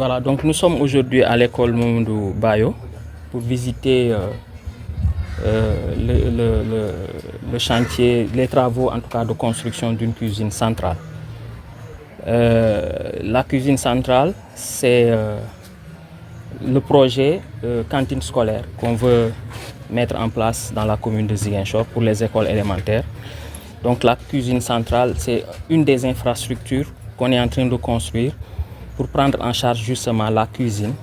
Voilà, donc nous sommes aujourd'hui à l'école Mamadou Bayo pour visiter le chantier, les travaux en tout cas de construction d'une cuisine centrale. La cuisine centrale, c'est le projet cantine scolaire qu'on veut mettre en place dans la commune de Ziguinchor pour les écoles élémentaires. Donc la cuisine centrale, c'est une des infrastructures qu'on est en train de construire pour prendre en charge justement la cuisine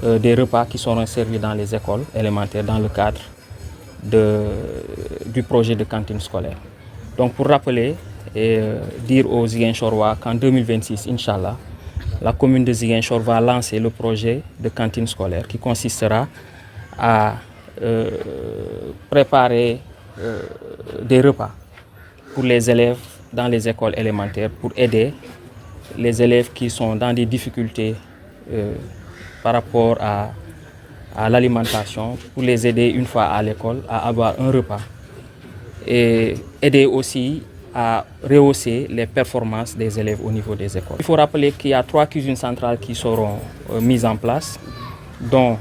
des repas qui seront servis dans les écoles élémentaires dans le cadre du projet de cantine scolaire. Donc pour rappeler et dire aux Ziguinchorois qu'en 2026, Inch'Allah, la commune de Ziguinchor va lancer le projet de cantine scolaire qui consistera à préparer des repas pour les élèves dans les écoles élémentaires pour aider les élèves qui sont dans des difficultés par rapport à l'alimentation, pour les aider une fois à l'école à avoir un repas et aider aussi à rehausser les performances des élèves au niveau des écoles. Il faut rappeler qu'il y a 3 cuisines centrales qui seront mises en place, dont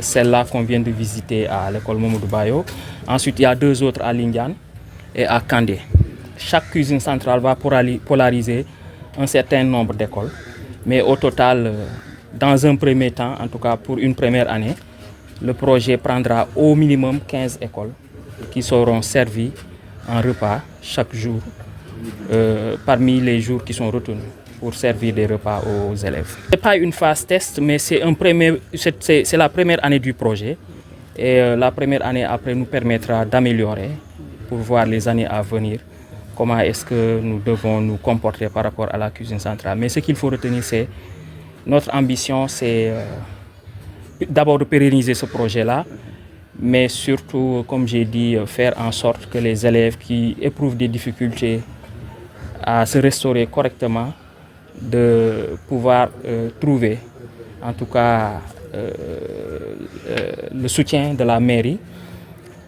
celle-là qu'on vient de visiter à l'école Mamadou Bayo. Ensuite, il y a 2 autres à Lindiane et à Kandé. Chaque cuisine centrale va polariser un certain nombre d'écoles, mais au total, dans un premier temps, en tout cas pour une première année, le projet prendra au minimum 15 écoles qui seront servies en repas chaque jour, parmi les jours qui sont retenus pour servir des repas aux élèves. Ce n'est pas une phase test, mais c'est la première année du projet. Et la première année après nous permettra d'améliorer pour voir les années à venir comment est-ce que nous devons nous comporter par rapport à la cuisine centrale. Mais ce qu'il faut retenir, c'est notre ambition, c'est d'abord de pérenniser ce projet-là, mais surtout, comme j'ai dit, faire en sorte que les élèves qui éprouvent des difficultés à se restaurer correctement, de pouvoir trouver en tout cas le soutien de la mairie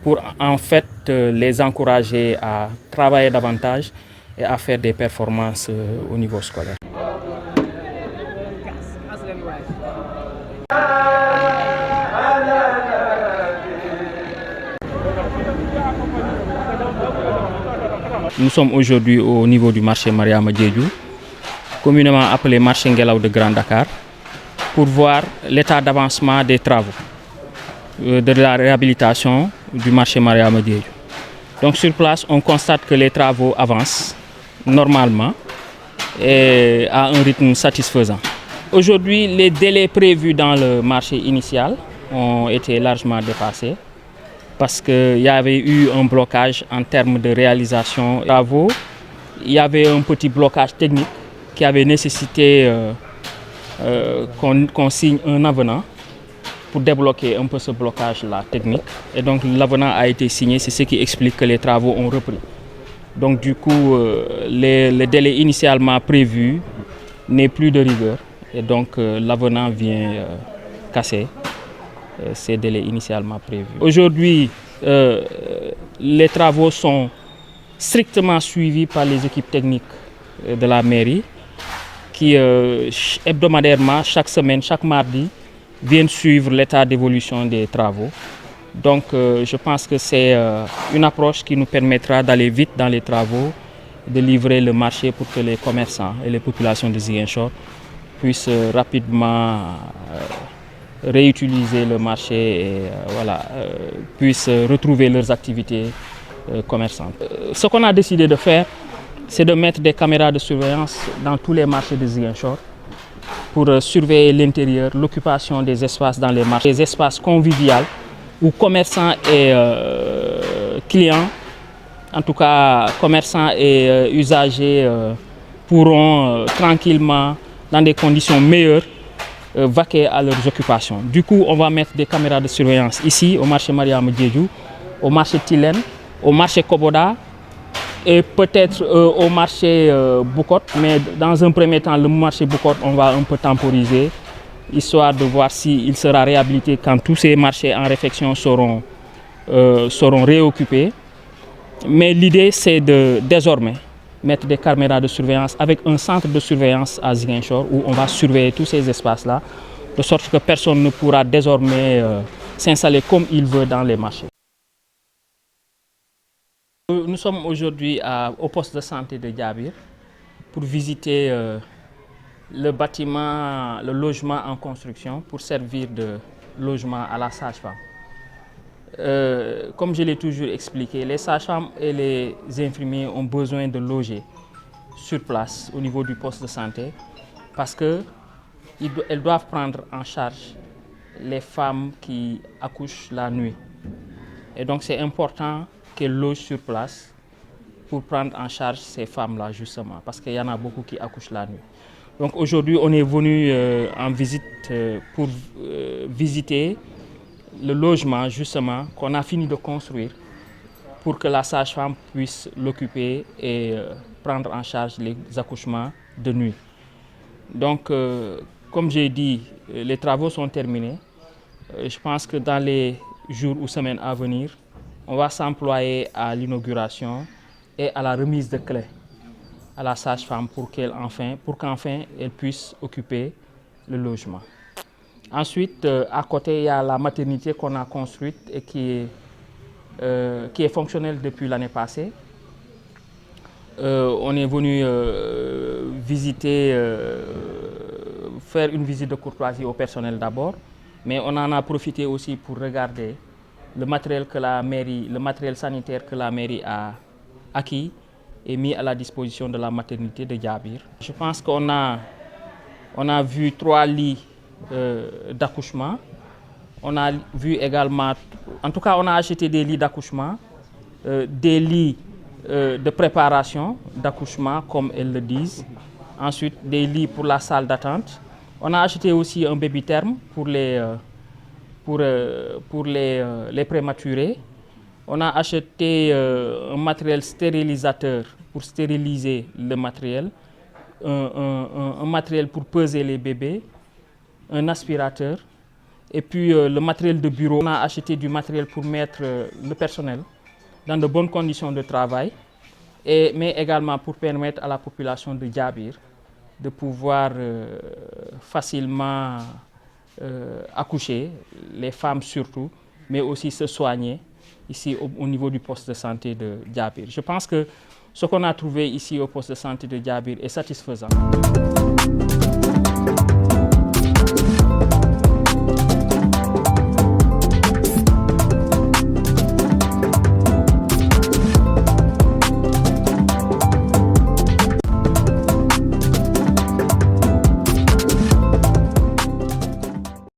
pour en fait les encourager à travailler davantage et à faire des performances au niveau scolaire. Nous sommes aujourd'hui au niveau du marché Mariama Diédhiou, communément appelé marché Ngelaw de Grand Dakar, pour voir l'état d'avancement des travaux de la réhabilitation du marché Mariama Diédhiou. Donc sur place, on constate que les travaux avancent normalement et à un rythme satisfaisant. Aujourd'hui, les délais prévus dans le marché initial ont été largement dépassés parce qu'il y avait eu un blocage en termes de réalisation des travaux. Il y avait un petit blocage technique qui avait nécessité qu'on signe un avenant pour débloquer un peu ce blocage-là technique. Et donc l'avenant a été signé, c'est ce qui explique que les travaux ont repris. Donc du coup, le délai initialement prévu n'est plus de rigueur. Et donc l'avenant vient casser ces délais initialement prévus. Aujourd'hui, les travaux sont strictement suivis par les équipes techniques de la mairie qui hebdomadairement, chaque semaine, chaque mardi, viennent suivre l'état d'évolution des travaux. Donc je pense que c'est une approche qui nous permettra d'aller vite dans les travaux, de livrer le marché pour que les commerçants et les populations de Ziguinchor puissent rapidement réutiliser le marché et puissent retrouver leurs activités commerçantes. Ce qu'on a décidé de faire, c'est de mettre des caméras de surveillance dans tous les marchés de Ziguinchor pour surveiller l'intérieur, l'occupation des espaces dans les marchés, des espaces conviviaux où commerçants et clients, en tout cas commerçants et usagers, pourront tranquillement, dans des conditions meilleures, vaquer à leurs occupations. Du coup, on va mettre des caméras de surveillance ici, au marché Mariama Diédhiou, au marché Tilène, au marché Koboda et peut-être au marché Boucotte. Mais dans un premier temps, le marché Boucotte, on va un peu temporiser, histoire de voir s'il sera réhabilité quand tous ces marchés en réfection seront réoccupés. Mais l'idée, c'est désormais mettre des caméras de surveillance avec un centre de surveillance à Ziguinchor où on va surveiller tous ces espaces-là, de sorte que personne ne pourra désormais s'installer comme il veut dans les marchés. Nous sommes aujourd'hui au poste de santé de Diabir pour visiter le bâtiment, le logement en construction pour servir de logement à la sage-femme. Comme je l'ai toujours expliqué, les sages-femmes et les infirmiers ont besoin de loger sur place au niveau du poste de santé parce qu'elles doivent prendre en charge les femmes qui accouchent la nuit. Et donc c'est important qu'elles logent sur place pour prendre en charge ces femmes-là justement parce qu'il y en a beaucoup qui accouchent la nuit. Donc aujourd'hui on est venu en visite pour visiter le logement justement qu'on a fini de construire pour que la sage-femme puisse l'occuper et prendre en charge les accouchements de nuit. Donc comme j'ai dit, les travaux sont terminés. Je pense que dans les jours ou semaines à venir, on va s'employer à l'inauguration et à la remise de clés à la sage-femme pour qu'enfin elle puisse occuper le logement. Ensuite, à côté, il y a la maternité qu'on a construite et qui est fonctionnelle depuis l'année passée. On est venu visiter, faire une visite de courtoisie au personnel d'abord, mais on en a profité aussi pour regarder le matériel sanitaire que la mairie a acquis et mis à la disposition de la maternité de Diabir. Je pense qu'on a vu 3 lits d'accouchement. On a vu également, en tout cas on a acheté des lits d'accouchement, des lits de préparation d'accouchement comme elles le disent. Ensuite des lits pour la salle d'attente. On a acheté aussi un baby therme pour les prématurés. On a acheté un matériel stérilisateur pour stériliser le matériel, un matériel pour peser les bébés, un aspirateur et puis le matériel de bureau. On a acheté du matériel pour mettre le personnel dans de bonnes conditions de travail, mais également pour permettre à la population de Diabir de pouvoir facilement accoucher, les femmes surtout, mais aussi se soigner ici au niveau du poste de santé de Diabir. Je pense que ce qu'on a trouvé ici au poste de santé de Diabir est satisfaisant.